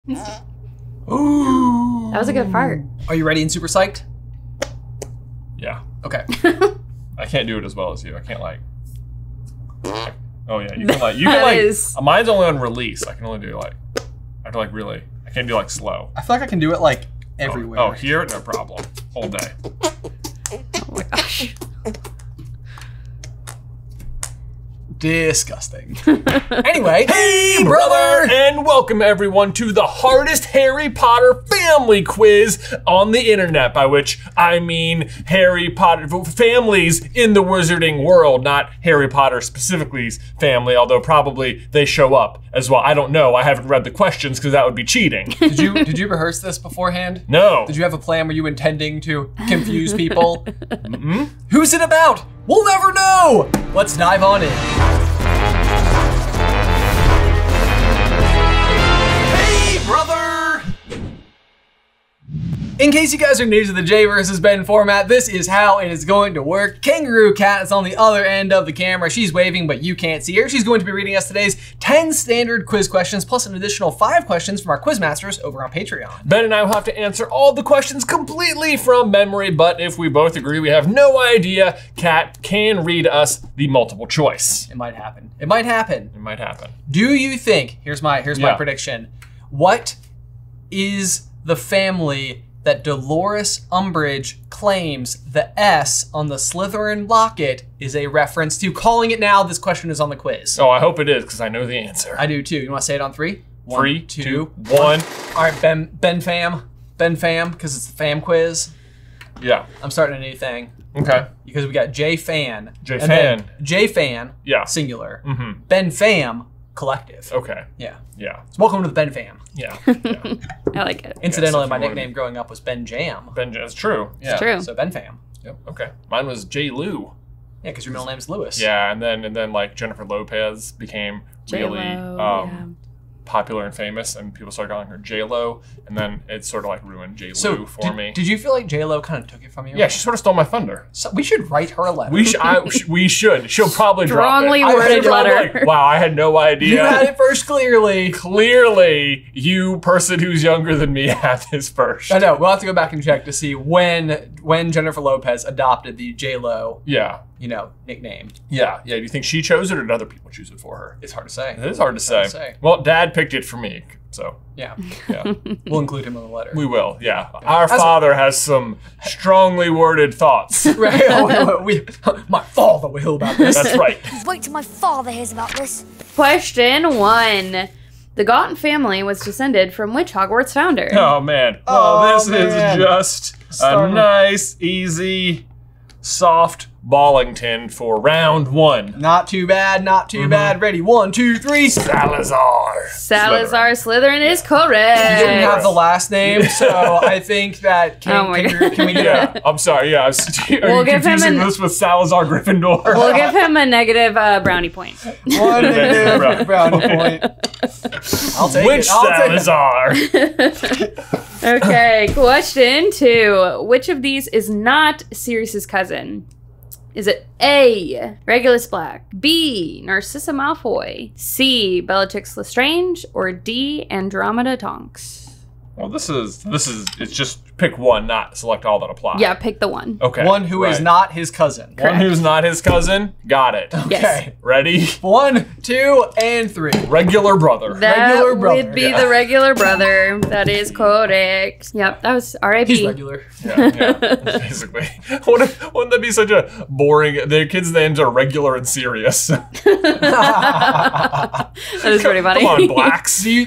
Ooh. That was a good fart. Are you ready and super psyched? Yeah. Okay. I can't do it as well as you. I can't like. Oh yeah, you can mine's only on release. I can only do like. I have to like really. I can't do like slow. I feel like I can do it like everywhere. Oh, here, no problem. All day. Oh my gosh. Disgusting. Anyway, hey Brother! And welcome everyone to the hardest Harry Potter family quiz on the internet, by which I mean Harry Potter families in the wizarding world, not Harry Potter specifically's family, although probably they show up as well. I don't know, I haven't read the questions because that would be cheating. Did you rehearse this beforehand? No. Did you have a plan? Were you intending to confuse people? Who's it about? We'll never know! Let's dive on in. Hey, brother! In case you guys are new to the J versus Ben format, this is how it is going to work. Kangaroo Cat is on the other end of the camera. She's waving, but you can't see her. She's going to be reading us today's 10 standard quiz questions, plus an additional 5 questions from our quizmasters over on Patreon. Ben and I will have to answer all the questions completely from memory, but if we both agree we have no idea, Cat can read us the multiple choice. It might happen. It might happen. It might happen. Do you think, here's my prediction, what is the family that Dolores Umbridge claims the S on the Slytherin locket is a reference to? Calling it now, this question is on the quiz. Oh, I hope it is, because I know the answer. I do too. You want to say it on 3? 3, 2, 1. All right, Ben fam, because it's the fam quiz. Yeah. I'm starting a new thing. Okay. Because we got J fan. J fan. J fan. Yeah. Singular. Ben fam. Collective. Okay. Yeah. Yeah. So welcome to the Ben fam. Yeah. I like it. Incidentally, my nickname growing up was Ben Jam. Ben Jam. It's true. Yeah. It's true. So Ben fam. Yep. Okay. Mine was J. Lou. Yeah, because your middle name's Lewis. Yeah, and then like Jennifer Lopez became really popular and famous, and people started calling her J-Lo, and then it sort of like ruined J-Lou for me. Did you feel like J-Lo kind of took it from you? Yeah, she sort of stole my thunder. So we should write her a letter. We should. She'll probably strongly drop it. worded letter. Like, wow, I had no idea. You had it first, clearly. Clearly, you person who's younger than me had this first. I know. We'll have to go back and check to see when Jennifer Lopez adopted the J-Lo. Yeah. Nickname. Yeah. Do you think she chose it, or did other people choose it for her? It's hard to say. It is hard to say. Well, Dad picked it for me, so. Yeah. We'll include him in the letter. We will, yeah. Our father has some strongly worded thoughts. Right. My father will hear about this. That's right. Wait till my father hears about this. Question 1. The Gauntly family was descended from which Hogwarts founder? Oh, man. This is just a nice, easy, soft Ballington for round 1. Not too bad, not too bad. Ready, 1, 2, 3. Salazar Slytherin is correct. You didn't have the last name, so I think that can we get Yeah, I'm sorry. Yeah, we'll give him this with Salazar Gryffindor. We'll give him a negative brownie point. 1 negative brownie point. I'll take Which Salazar? Okay, question 2. Which of these is not Sirius's cousin? Is it A, Regulus Black, B, Narcissa Malfoy, C, Bellatrix Lestrange, or D, Andromeda Tonks? Well, this is it's just pick one, not select all that apply. Yeah, pick the one. Okay. One who is not his cousin. Correct. One who's not his cousin. Got it. Okay. Yes. Ready? 1, 2, and 3. Regular brother. That Regular brother. would be the regular brother. That is correct. Yep, that was R.I.P. He's regular. Yeah, basically. Wouldn't that be such a boring? Their kids' names are Regular and Sirius. That is pretty funny. Come on, blacks. Do you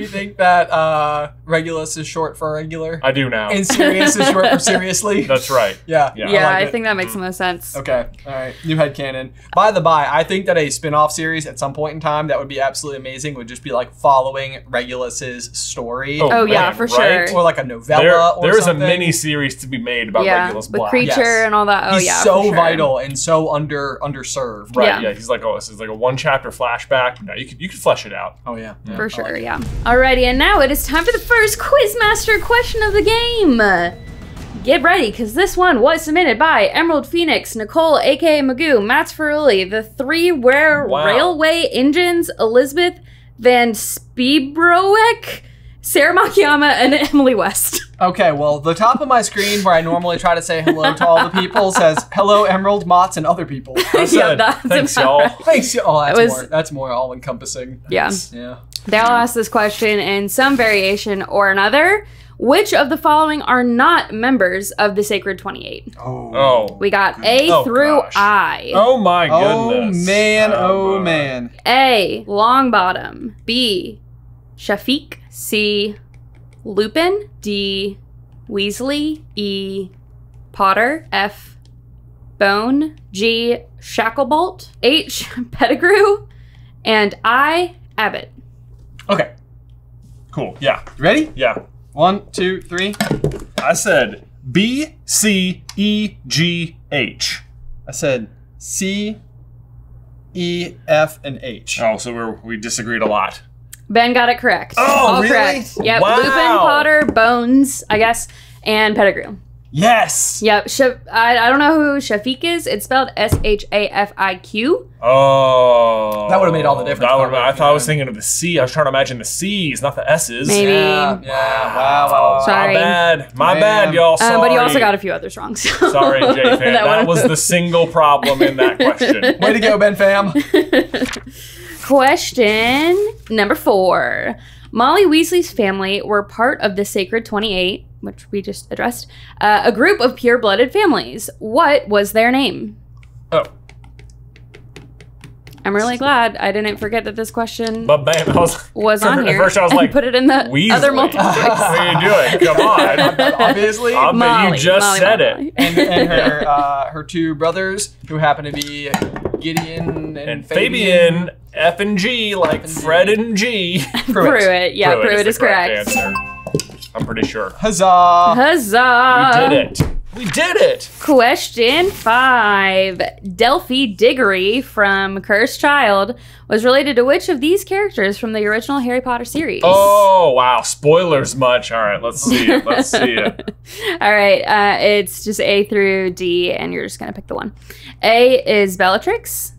think that Regulus is short for regular? I do now. And Sirius is short for seriously? That's right. Yeah. Yeah, I I think that makes the most sense. Okay, all right, new headcanon. By the by, I think that a spin-off series at some point in time that would be absolutely amazing would just be like following Regulus's story. Oh yeah, for sure. Or like a novella or There is a something. mini series to be made about Regulus the Black. creature and all that. Oh He's yeah, so for sure. vital and so underserved. Right, Yeah. he's like, this is like a 1-chapter flashback. No, you could flesh it out. Oh yeah. For sure, yeah. Alrighty, and now it is time for the first Quizmaster question of the game. Get ready, because this one was submitted by Emerald Phoenix, Nicole, aka Magoo, Matt Ferrulli, the 3 Railway Engines, Elizabeth, Van Spiebroek, Sarah Makiyama, and Emily West. Okay, well, the top of my screen where I normally try to say hello to all the people says, hello, Emerald, Mott's, and other people. Thanks, y'all. Thanks, y'all. That's more all-encompassing. Yeah. Yeah. They all ask this question in some variation or another. Which of the following are not members of the Sacred 28? Oh. We got A through gosh. I. Oh my goodness. Oh man. A. Longbottom. B. Shafiq. C. Lupin. D. Weasley. E. Potter. F. Bone. G. Shacklebolt. H. Pettigrew. And I. Abbott. Okay. Cool. Yeah. Ready? Yeah. 1, 2, 3. I said B, C, E, G, H. I said C, E, F, and H. Oh, so we disagreed a lot. Ben got it correct. Oh, all really? correct. Yep. Wow. Lupin, Potter, Bones, I guess, and Pettigrew. Yes. Yep. I don't know who Shafiq is. It's spelled Shafiq. Oh. That would have made all the difference. I thought I was thinking of the C. I was trying to imagine the C's, not the S's. Maybe. Yeah. Wow. Sorry. My bad, y'all. Sorry. But you also got a few others wrong. So. Sorry, J-Fan. that was the single problem in that question. Way to go, Ben Fam. Question number 4. Molly Weasley's family were part of the Sacred 28, which we just addressed, a group of pure-blooded families. What was their name? Oh. I'm really glad I didn't forget that this question But bam, was on here. At first I was like, put it in the Weasley. other multiple choice. What are you doing? Come on. Obviously. Molly, you just Molly, said Molly. it. And her two brothers, who happen to be Gideon and Fabian, F and G, like and G. Fred and G. Pruitt. Yeah, Pruitt the is correct. answer. I'm pretty sure. Huzzah. Huzzah! We did it. We did it. Question 5. Delphi Diggory from Cursed Child was related to which of these characters from the original Harry Potter series? Oh, wow. Spoilers much. All right, let's see it. Let's see it. All right, it's just A through D, and you're just going to pick the one. A is Bellatrix.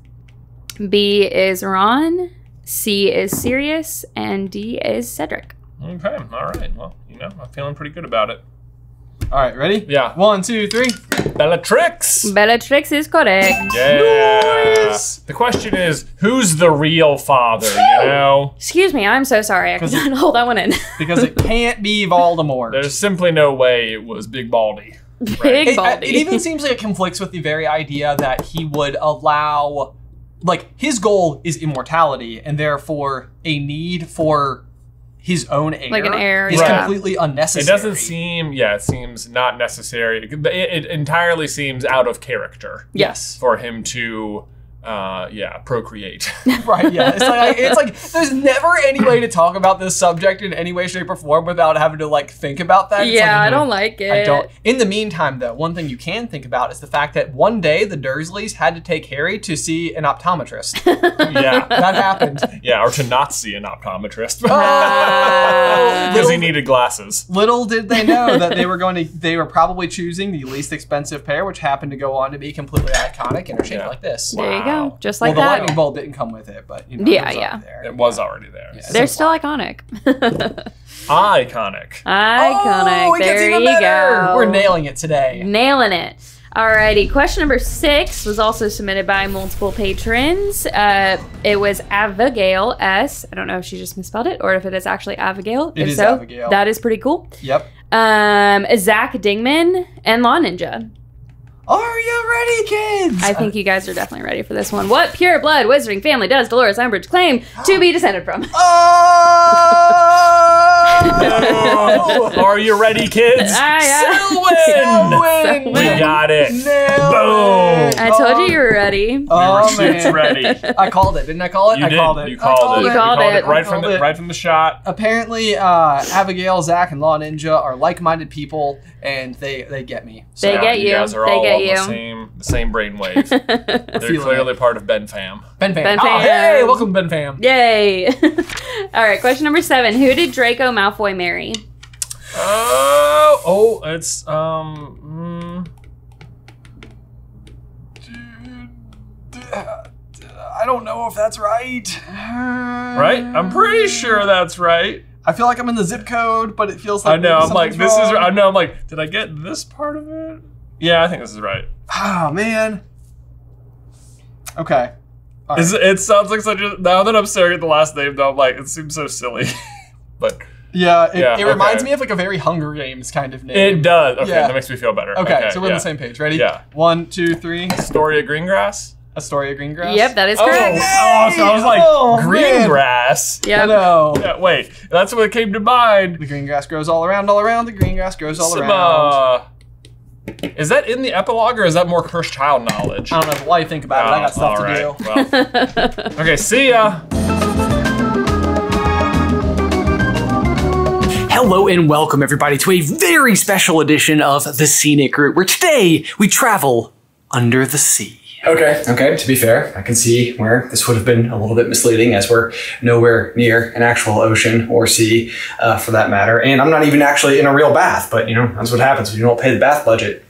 B is Ron. C is Sirius. And D is Cedric. Okay, all right. Well, I'm feeling pretty good about it. All right, ready? Yeah. 1, 2, 3. Bellatrix. Bellatrix is correct. Yeah. Nice. The question is, who's the real father, Excuse me, I'm so sorry. I could not hold that one in. Because it can't be Voldemort. There's simply no way it was Big Baldy. Big Baldy. It even seems like it conflicts with the very idea that he would allow, like, his goal is immortality, and therefore a need for his own heir, like an heir, is yeah. completely unnecessary. It doesn't seem, it seems not necessary. It entirely seems out of character. Yes. For him to, procreate. Right, yeah. It's like there's never any way to talk about this subject in any way, shape, or form without having to, like, think about that. It's Yeah, like, I don't like it. I don't. In the meantime, though, one thing you can think about is the fact that one day the Dursleys had to take Harry to see an optometrist. Yeah. That happened. Yeah, or to not see an optometrist. Oh! Because he needed glasses. Little did they know that they were probably choosing the least expensive pair, which happened to go on to be completely iconic and are shaped like this. There you go. Just like the that. lightning bolt didn't come with it, but it was already there. It was already there. Yeah. They're still iconic. Iconic. Iconic. Oh, it gets there even you better. go. We're nailing it today. Nailing it. Alrighty, question number 6 was also submitted by multiple patrons. It was Abigail S. I don't know if she just misspelled it or if it is actually Abigail. It if is so, Abigail. that is pretty cool. Yep. Zach Dingman and Law Ninja. Are you ready, kids? I think you guys are definitely ready for this one. What pure blood wizarding family does Dolores Umbridge claim to be descended from? Oh! Are you ready, kids? Selwyn! We got it. Nailed Boom. it. I told you you were ready. Oh, It's man. ready. I called it. Didn't I call it? You I did. called it. You called it. You called it. Right I called it. from the shot. Apparently, Abigail, Zach, and Law Ninja are like-minded people, and they get me. So, They get you. guys are They all get on you. the same brainwave. They're Feeling clearly part of Ben Fam. Ben Fam. Ben Oh, Fam. hey, welcome, Ben Fam. Yay. All right, question number 7. Who did Draco Malfoy marry? It's I don't know if that's right. Right? I'm pretty sure that's right. I feel like I'm in the zip code, but it feels like I know. I'm like, this wrong. is. I know. I'm like, did I get this part of it? Yeah, I think this is right. Oh man. Okay. Right. It sounds like such a. Now that I'm staring at the last name, though, I'm like, it seems so silly. But yeah, it reminds me of like a very Hunger Games kind of name. It does. Okay, that makes me feel better. Okay, so we're on the same page. Ready? Yeah. 1, 2, 3. Story of Greengrass. Astoria Greengrass? Yep, that is correct. Oh, so I was like, Greengrass? Yeah. No. Yeah, wait, that's what came to mind. The green grass grows all around, the green grass grows all around. Is that in the epilogue or is that more cursed child knowledge? I don't know, but while you think about it, I got stuff to do. Well. Okay, see ya. Hello and welcome everybody to a very special edition of The Scenic Route, where today we travel under the sea. Okay, to be fair, I can see where this would have been a little bit misleading as we're nowhere near an actual ocean or sea for that matter. And I'm not even actually in a real bath, but you know, that's what happens when you don't pay the bath budget.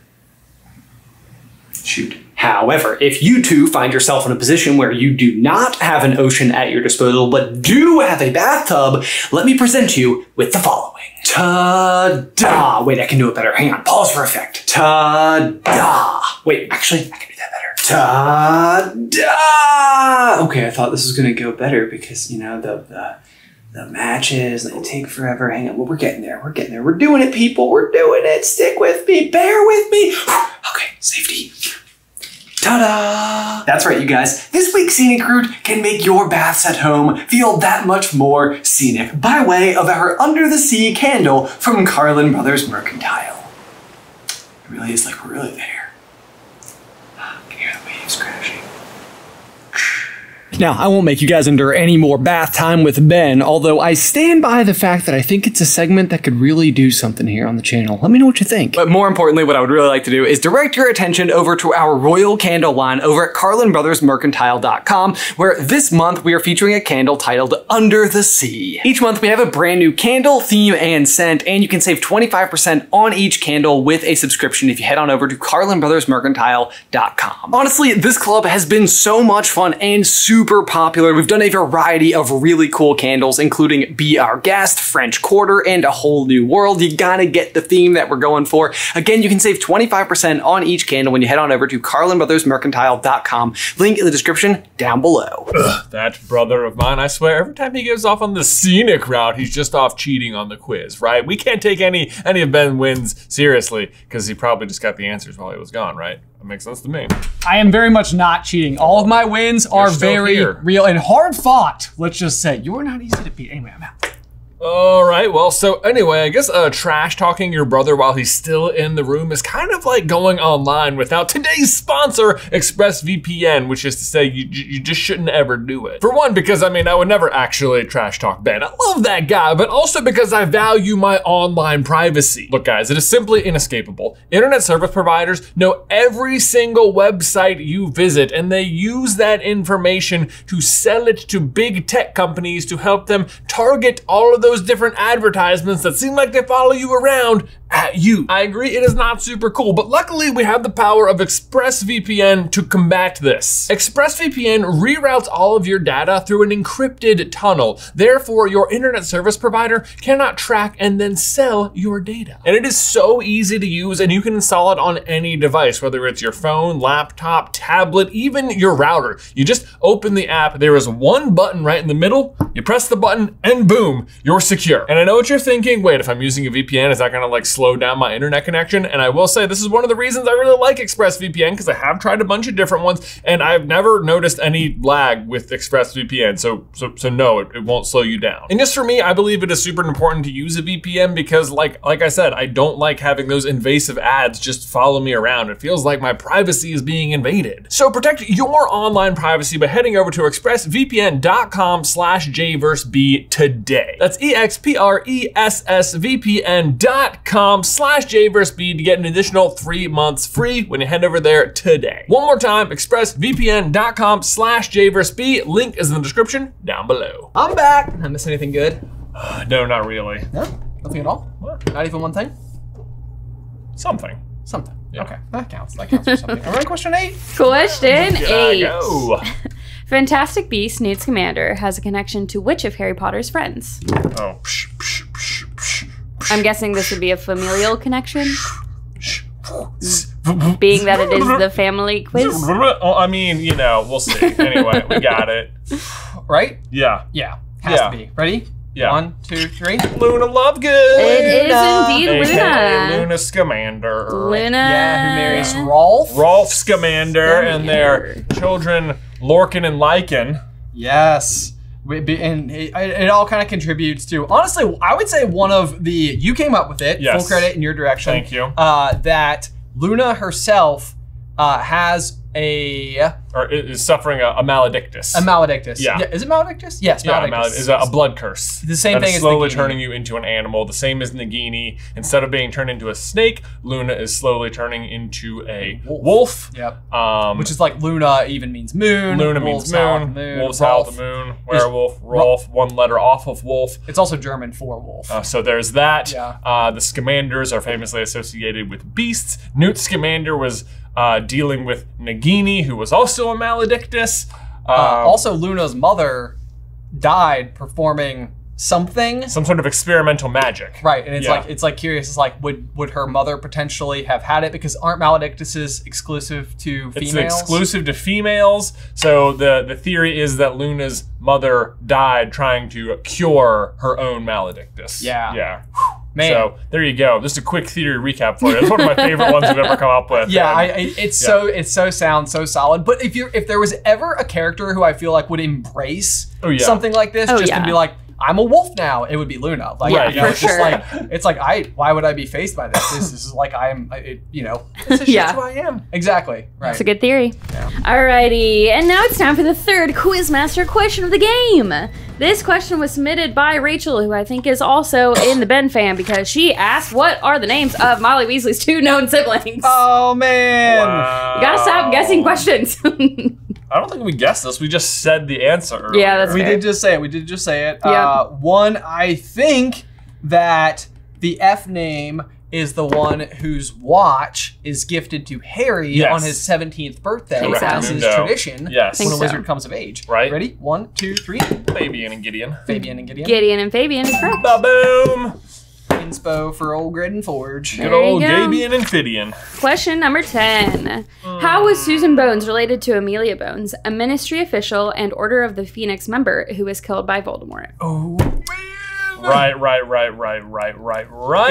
Shoot. However, if you too find yourself in a position where you do not have an ocean at your disposal, but do have a bathtub, let me present you with the following. Ta-da! Wait, I can do it better. Hang on, pause for effect. Ta-da! Wait, actually, I can do that better. Ta-da! Okay, I thought this was gonna go better because, you know, the matches, they take forever. Hang on, well, we're getting there, we're getting there. We're doing it, people, we're doing it. Stick with me, bear with me. Okay, safety. Ta-da! That's right, you guys. This week's Scenic Route can make your baths at home feel that much more scenic by way of our Under the Sea candle from CarlinBrothers Mercantile. It really is like we're really there. Can you hear the waves crashing? Now, I won't make you guys endure any more bath time with Ben, although I stand by the fact that I think it's a segment that could really do something here on the channel. Let me know what you think. But more importantly, what I would really like to do is direct your attention over to our Royal Candle line over at CarlinBrothersMercantile.com, where this month we are featuring a candle titled Under the Sea. Each month we have a brand new candle, theme, and scent, and you can save 25% on each candle with a subscription if you head on over to CarlinBrothersMercantile.com. Honestly, this club has been so much fun and super popular. We've done a variety of really cool candles, including Be Our Guest, French Quarter, and A Whole New World. You gotta get the theme that we're going for. Again, you can save 25% on each candle when you head on over to CarlinBrothersMercantile.com. Link in the description down below. Ugh, that brother of mine, I swear, every time he goes off on the scenic route, he's just off cheating on the quiz, right? We can't take any of Ben's wins seriously, because he probably just got the answers while he was gone, right? That makes sense to me. I am very much not cheating. All of my wins are very real and hard fought. Let's just say you're not easy to beat. Anyway, I'm out. All right, well, so anyway, I guess trash talking your brother while he's still in the room is kind of like going online without today's sponsor, ExpressVPN, which is to say you just shouldn't ever do it. For one, because I mean, I would never actually trash talk Ben. I love that guy, but also because I value my online privacy. Look, guys, it is simply inescapable. Internet service providers know every single website you visit, and they use that information to sell it to big tech companies to help them target all of those different advertisements that seem like they follow you around at you. I agree, it is not super cool, but luckily we have the power of ExpressVPN to combat this. ExpressVPN reroutes all of your data through an encrypted tunnel. Therefore, your internet service provider cannot track and then sell your data. And it is so easy to use, and you can install it on any device, whether it's your phone, laptop, tablet, even your router. You just open the app, there is one button right in the middle, you press the button, and boom, you're secure. And I know what you're thinking, wait, if I'm using a VPN, is that gonna like slow down my internet connection? And I will say this is one of the reasons I really like ExpressVPN, because I have tried a bunch of different ones and I've never noticed any lag with ExpressVPN. So no, it won't slow you down. And just for me, I believe it is super important to use a VPN because like I said, I don't like having those invasive ads just follow me around. It feels like my privacy is being invaded. So protect your online privacy by heading over to expressvpn.com/jverseb today. That's expressvpn.com/jverseb to get an additional 3 months free when you head over there today. One more time, expressvpn.com/jverseb. Link is in the description down below. I'm back. Did I miss anything good? No, not really. No? Nothing at all? What? Not even one thing? Something. Something. Yeah. Okay, that counts. That counts for something. All right, question 8. Question 8. Go. Fantastic Beast Newt Scamander has a connection to which of Harry Potter's friends? Oh. I'm guessing this would be a familial connection. Being that it is the family quiz. I mean, you know, we'll see. Anyway, we got it. Right? Yeah. Yeah. Has to be. Ready? Yeah. 1, 2, 3. Luna Lovegood. It is indeed AKA Luna. Luna Scamander. Luna. Yeah, who marries Rolf. Rolf Scamander and their children Lorcan and Lycan. Yes. And it all kind of contributes to, honestly, I would say one of the, you came up with it, yes. full credit in your direction. Thank you. That Luna herself has or is suffering a maledictus. A maledictus. Yeah. Is it maledictus? Yes, Yeah, maledictus. is a blood curse. The same that thing is as slowly Nagini. turning you into an animal. The same as Nagini. Instead of being turned into a snake, Luna is slowly turning into a wolf. Yep. Which is like Luna even means moon. Luna Wolves means howl at moon. the moon. Wolves howl at Rolf the moon. Werewolf. Rolf. One letter off of wolf. It's also German for wolf. So there's that. Yeah. The Scamanders are famously associated with beasts. Newt Scamander was dealing with Nagini, who was also a maledictus. Also, Luna's mother died performing something. Some sort of experimental magic. Right, and it's like curious. It's like would her mother potentially have had it? Because aren't maledictuses exclusive to females? It's exclusive to females. So the theory is that Luna's mother died trying to cure her own maledictus. Yeah. Yeah. Man. So there you go. Just a quick theory recap for you. It's one of my favorite ones we've ever come up with. Yeah, it's so sound, so solid. But if there was ever a character who I feel like would embrace something like this, to be like, I'm a wolf now, it would be Luna. Like, right, you know, it's like why would I be faced by this? This is like this is just who I am. Exactly. Right. That's a good theory. Yeah. Alrighty, and now it's time for the third Quizmaster question of the game. This question was submitted by Rachel, who I think is also in the Ben fam, because she asked, what are the names of Molly Weasley's 2 known siblings? Oh, man. Wow. You gotta stop guessing questions. I don't think we guessed this. We just said the answer earlier. Yeah, that's We fair. did just say it. Yep. One, I think that the F name is the one whose watch is gifted to Harry on his 17th birthday. Think so. As is tradition when Think a so. wizard comes of age. Right. Ready? 1, 2, 3. Fabian and Gideon. Fabian and Gideon. Gideon and Fabian is correct. Ba-boom! Inspo for old Grid and Forge. Good There you old go. Gabian and Fidian. Question number 10. How was Susan Bones related to Amelia Bones, a ministry official and Order of the Phoenix member who was killed by Voldemort? Oh, Right.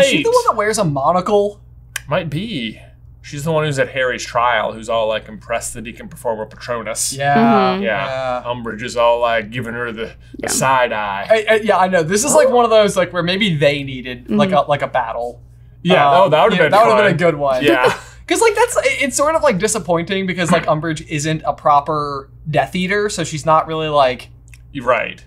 Is she the one that wears a monocle? Might be. She's the one who's at Harry's trial, who's all like impressed that he can perform a Patronus. Yeah. Yeah. Umbridge is all like giving her the side eye. I know. This is like one of those like where maybe they needed like a battle. Yeah, that would have been fun. a good one. Yeah. Because like it's sort of like disappointing because like Umbridge isn't a proper Death Eater, so she's not really like You're right.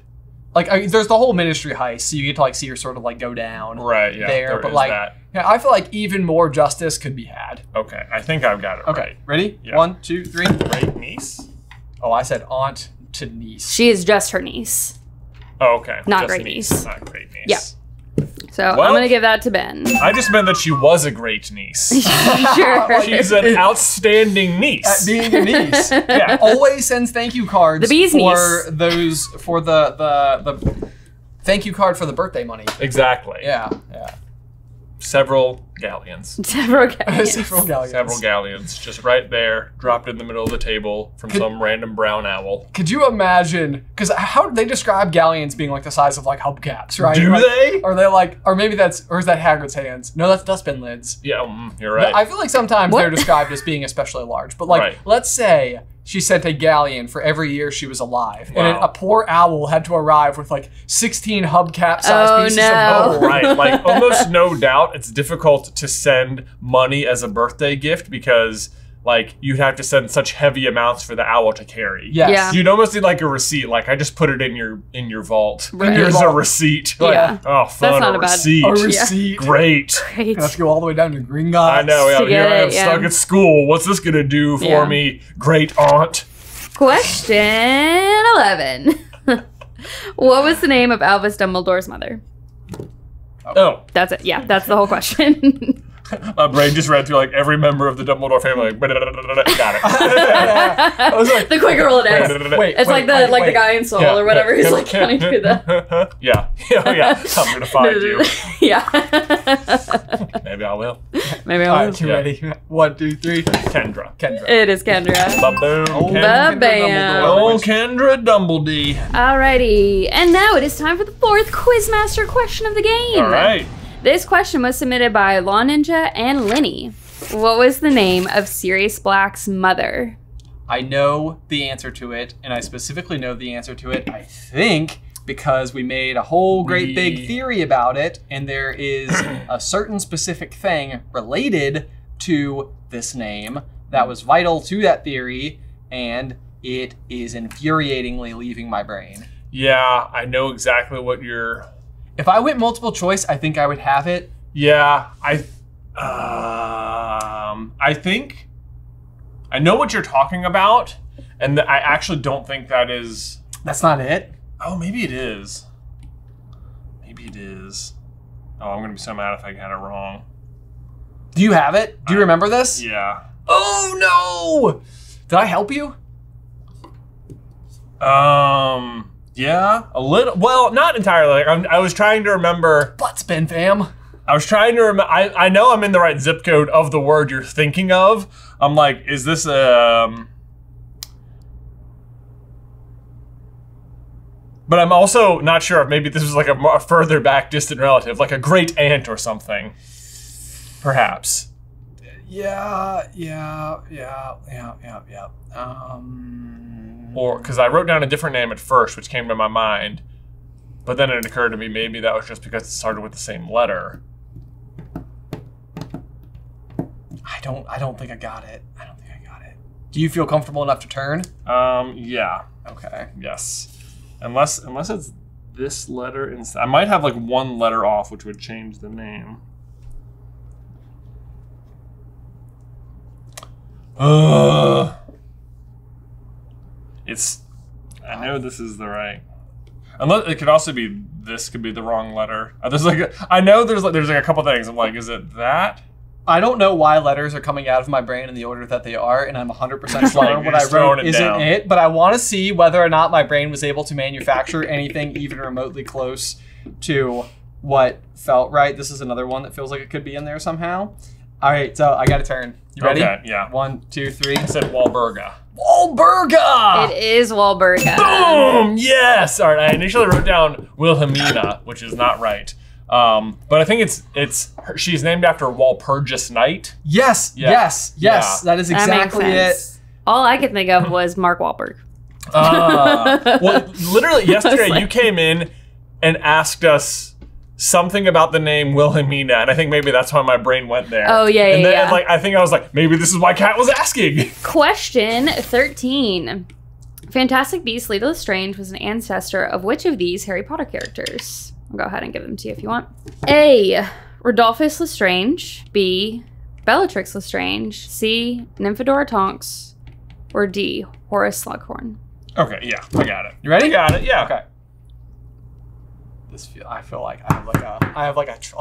there's the whole ministry heist, so you get to like see her sort of like go down. Right, yeah. There, but is like that. yeah, I feel like even more justice could be had. Okay, I think I've got it Okay, right. ready? Yeah. 1, 2, 3. Great niece? Oh, I said aunt to niece. She is just her niece. Oh, okay. Not Just great niece. Not great niece. Yeah. So Well- I'm going to give that to Ben. I just meant that she was a great niece. Sure. She's an outstanding At niece. being a niece. Yeah. Always sends thank you cards The bee's for niece. those for the thank you card for the birthday money. Exactly. Yeah. Several galleons. Several guys. Several galleons. Several galleons. Just right there, dropped in the middle of the table from some random brown owl. Could you imagine? Because how they describe galleons being like the size of like hubcaps, right? Do Like, they? Are they like? Or maybe that's? Or is that Hagrid's hands? No, that's dustbin lids. Yeah, you're right. I feel like sometimes What? they're described as being especially large. But like, Right. let's say she sent a galleon for every year she was alive, and Wow. a poor owl had to arrive with like 16 hubcap-sized Oh, pieces no. of gold. Right, like almost no doubt it's difficult to send money as a birthday gift because like you'd have to send such heavy amounts for the owl to carry. Yes. Yeah. You'd almost need like a receipt, like I just put it in your vault. Right. Here's Vault. a receipt. Like, Yeah. oh, fun, not a a bad- receipt. A receipt. Great. Great. I have to go all the way down to Green Gods. I know, yeah, To here get I am it, yeah. stuck at school. What's this gonna do for Yeah. me, great aunt? Question 11. What was the name of Albus Dumbledore's mother? Oh, That's it. Yeah, that's the whole question. My brain just read through like every member of the Dumbledore family. Like, got it. I was like, The quick Rolodex. wait, It's like the guy in Soul or whatever. He's like counting through the. Yeah. I'm gonna find you. Yeah. Maybe I will. Maybe all I'll. right, you ready? 1, 2, 3. Kendra. It is Kendra. Ba-boom. Ba-bam. Oh, Kendra Dumbledore. Alrighty, and now it is time for the 4th Quizmaster question of the game. All right. This question was submitted by Law Ninja and Lenny. What was the name of Sirius Black's mother? I know the answer to it, and I specifically know the answer to it, I think, because we made a whole great big theory about it, and there is a certain specific thing related to this name that was vital to that theory, and it is infuriatingly leaving my brain. Yeah, I know exactly what you're... If I went multiple choice, I think I would have it. Yeah, I think I know what you're talking about, and I actually don't think that is... That's not it? Oh, maybe it is. Maybe it is. Oh, I'm gonna be so mad if I got it wrong. Do you have it? Do you remember this? Yeah. Oh, no! Did I help you? Yeah, a little. Well, not entirely. I was trying to remember. Butt spin, fam. I was trying to remember. I know I'm in the right zip code of the word you're thinking of. I'm like, is this But I'm also not sure if maybe this was like a further back distant relative, like a great aunt or something. Perhaps. Yeah. Or, because I wrote down a different name at first, which came to my mind. But then it occurred to me maybe that was just because it started with the same letter. I don't think I got it. Do you feel comfortable enough to turn? Yeah. Okay. Yes. Unless it's this letter instead. I might have like one letter off, which would change the name. I know this is the right. Unless it could also be this could be the wrong letter. I know there's like a couple things. I'm like, is it that? I don't know why letters are coming out of my brain in the order that they are, and I'm 100% sure what I wrote isn't it, but I want to see whether or not my brain was able to manufacture anything even remotely close to what felt right. This is another one that feels like it could be in there somehow. All right, so I got a turn. You ready? Okay, yeah. 1, 2, 3. I said Walburga. Walburga! It is Walburga. Boom! Yes! All right, I initially wrote down Wilhelmina, which is not right. But I think she's named after Walpurgis Knight. Yes. That is exactly it. All I could think of was Mark Wahlberg. Well, literally yesterday you came in and asked us something about the name Wilhelmina, and I think maybe that's why my brain went there. Oh, yeah, and then, yeah. Like, I think I was like, maybe this is why Kat was asking. Question 13. Fantastic Beasts Leta Lestrange was an ancestor of which of these Harry Potter characters? I'll go ahead and give them to you if you want. A. Rodolphus Lestrange. B. Bellatrix Lestrange. C. Nymphadora Tonks. Or D. Horace Slughorn. Okay, yeah, I got it. You ready? I got it, yeah. Okay. I feel like I have like it's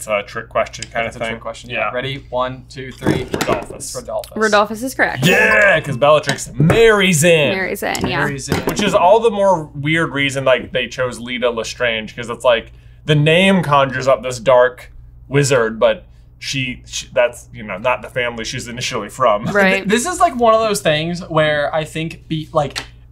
a trick question kind of thing. It's a trick question. Yeah. Ready? 1, 2, 3. Rodolphus. Rodolphus is correct. Yeah, because Bellatrix marries in. Marries in, yeah. Which is all the more weird reason like they chose Leta Lestrange, because it's like the name conjures up this dark wizard, but she that's not the family she's initially from. Right. This is like one of those things where I think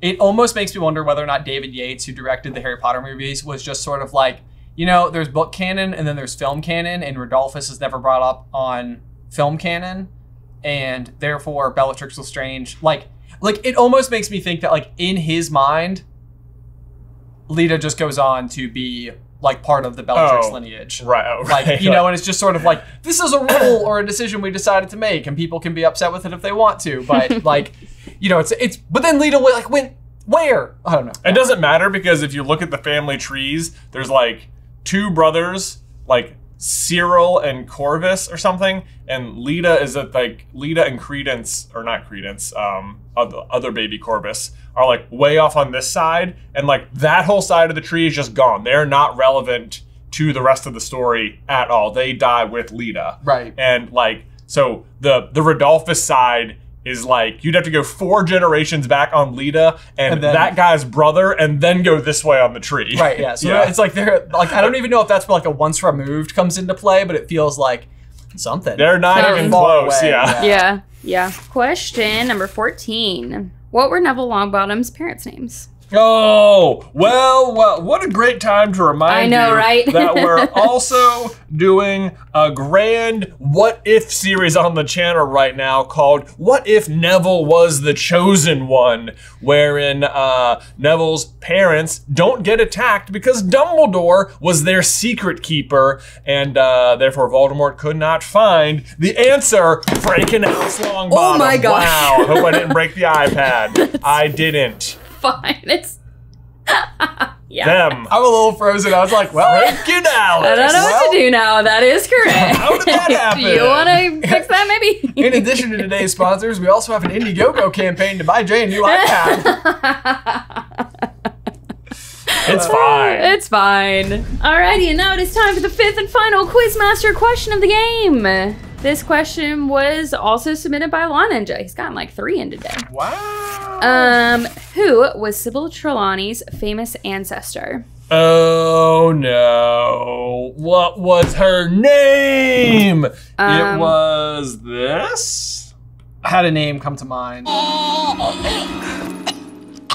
it almost makes me wonder whether or not David Yates, who directed the Harry Potter movies, was just sort of like, there's book canon and then there's film canon, and Rodolphus is never brought up on film canon, and therefore Bellatrix Lestrange, like it almost makes me think that like in his mind, Leta just goes on to be like part of the Bellatrix lineage. Right. Like, and it's just sort of like, this is a rule or a decision we decided to make, and people can be upset with it if they want to, but like, but then Leta went where? I don't know. It doesn't matter, because if you look at the family trees, there's like 2 brothers, like Cyril and Corvus or something, and Leta and Credence, or not Credence, other baby Corvus, are like way off on this side, and like that whole side of the tree is just gone. They're not relevant to the rest of the story at all. They die with Leta. Right. And like, so the Rodolphus side is like, you'd have to go 4 generations back on Leta and then, that guy's brother, and then go this way on the tree. Right, yeah. So it's like they're like, I don't even know if that's where like a once removed comes into play, but it feels like something. They're not even close, Yeah. Question number 14. What were Neville Longbottom's parents' names? Oh, well, what a great time to remind you that we're also doing a grand What If series on the channel right now called What If Neville Was the Chosen One, wherein Neville's parents don't get attacked because Dumbledore was their secret keeper, and therefore Voldemort could not find the answer. Franken House Longbottom. Oh my gosh. Wow, I hope I didn't break the iPad. I didn't. Fine. It's them. I'm a little frozen. I was like, well, get out. I don't know what to do now. That is correct. How did that happen? Do you want to fix that maybe? In addition to today's sponsors, we also have an Indiegogo campaign to buy Jay a new iPad. It's fine. It's fine. Alrighty, and now it is time for the 5th and final Quizmaster question of the game. This question was also submitted by Law Ninja. He's gotten like 3 in today. Wow. Who was Sybil Trelawney's famous ancestor? Oh no. What was her name? It was this? I had a name come to mind.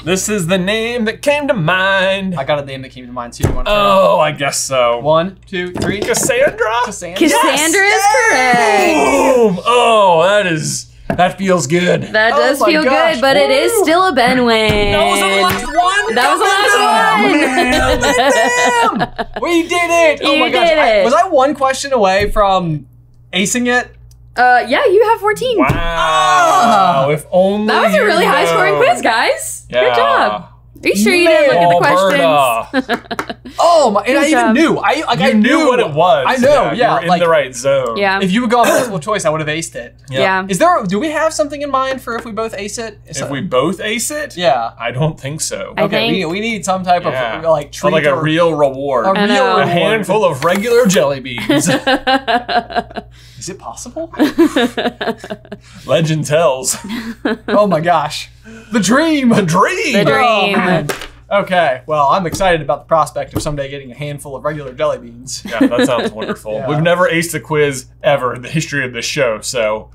This is the name that came to mind. I got a name that came to mind too. You want to Oh, I guess so. 1, 2, 3. Cassandra? Cassandra. Cassandra is correct. Boom! Oh, that feels good. That does feel good, but it is still a Ben win. That was the last one? That was the last one. Damn! We did it! Oh my gosh. Was I 1 question away from acing it? Yeah, you have 14. Wow. If only that was a really high scoring quiz, guys. Yeah. Good job. Are you sure you didn't look at the questions? Oh my, and I even knew. I knew what it was. I know, yeah. You were in the right zone. Yeah. If you had gone multiple choice, I would have aced it. Yeah. Do we have something in mind for if we both ace it? If we both ace it? Yeah. I don't think so. Okay, we need some type of like treat. Or like a real reward. A handful of regular jelly beans. Is it possible? Legend tells. Oh my gosh. The dream! The dream! The dream. Oh, okay, well, I'm excited about the prospect of someday getting a handful of regular jelly beans. Yeah, that sounds wonderful. Yeah. We've never aced a quiz ever in the history of this show, so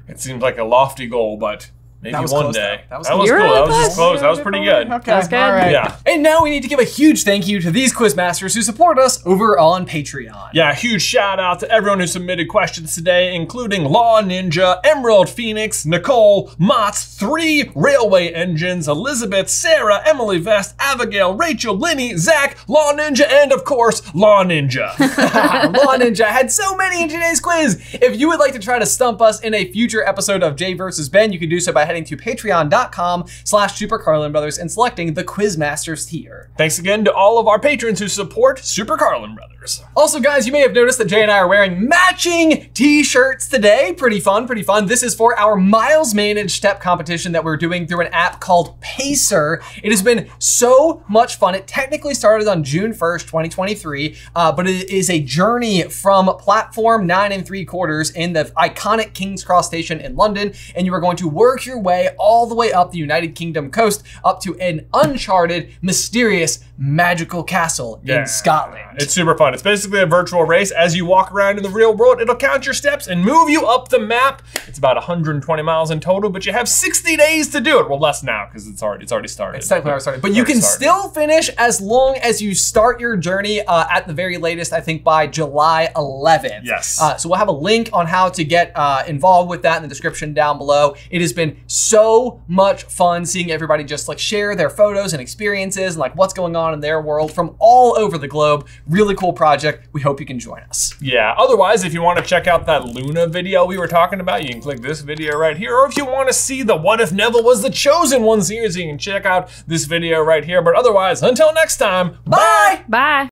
it seems like a lofty goal, but maybe one day. That was cool. That was just close. That was pretty good. Okay, that was good. All right. Yeah. And now we need to give a huge thank you to these quizmasters who support us over on Patreon. Yeah, a huge shout out to everyone who submitted questions today, including Law Ninja, Emerald Phoenix, Nicole, Mott's, 3 Railway Engines, Elizabeth, Sarah, Emily Vest, Abigail, Rachel, Linny, Zach, Law Ninja, and of course, Law Ninja. Law Ninja had so many in today's quiz. If you would like to try to stump us in a future episode of Jay vs. Ben, you can do so by heading to patreon.com/SuperCarlinBrothers and selecting the Quizmasters tier. Thanks again to all of our patrons who support Super Carlin Brothers. Also, guys, you may have noticed that Jay and I are wearing matching t-shirts today. Pretty fun, pretty fun. This is for our Miles Managed Step competition that we're doing through an app called Pacer. It has been so much fun. It technically started on June 1st, 2023, but it is a journey from platform 9 3/4 in the iconic King's Cross station in London, and you are going to work your way all the way up the United Kingdom coast up to an uncharted, mysterious, magical castle in Scotland. It's super fun. It's basically a virtual race. As you walk around in the real world, it'll count your steps and move you up the map. It's about 120 miles in total, but you have 60 days to do it. Well, less now because it's already started. It's technically already started, but you can still finish as long as you start your journey at the very latest, I think by July 11th. Yes. So we'll have a link on how to get involved with that in the description down below. It has been so much fun seeing everybody just like share their photos and experiences and like what's going on in their world from all over the globe. Really cool project. We hope you can join us. Yeah, otherwise, if you want to check out that Luna video we were talking about, you can click this video right here. Or if you want to see the What If Neville Was the Chosen One series, you can check out this video right here. But otherwise, until next time, bye! Bye.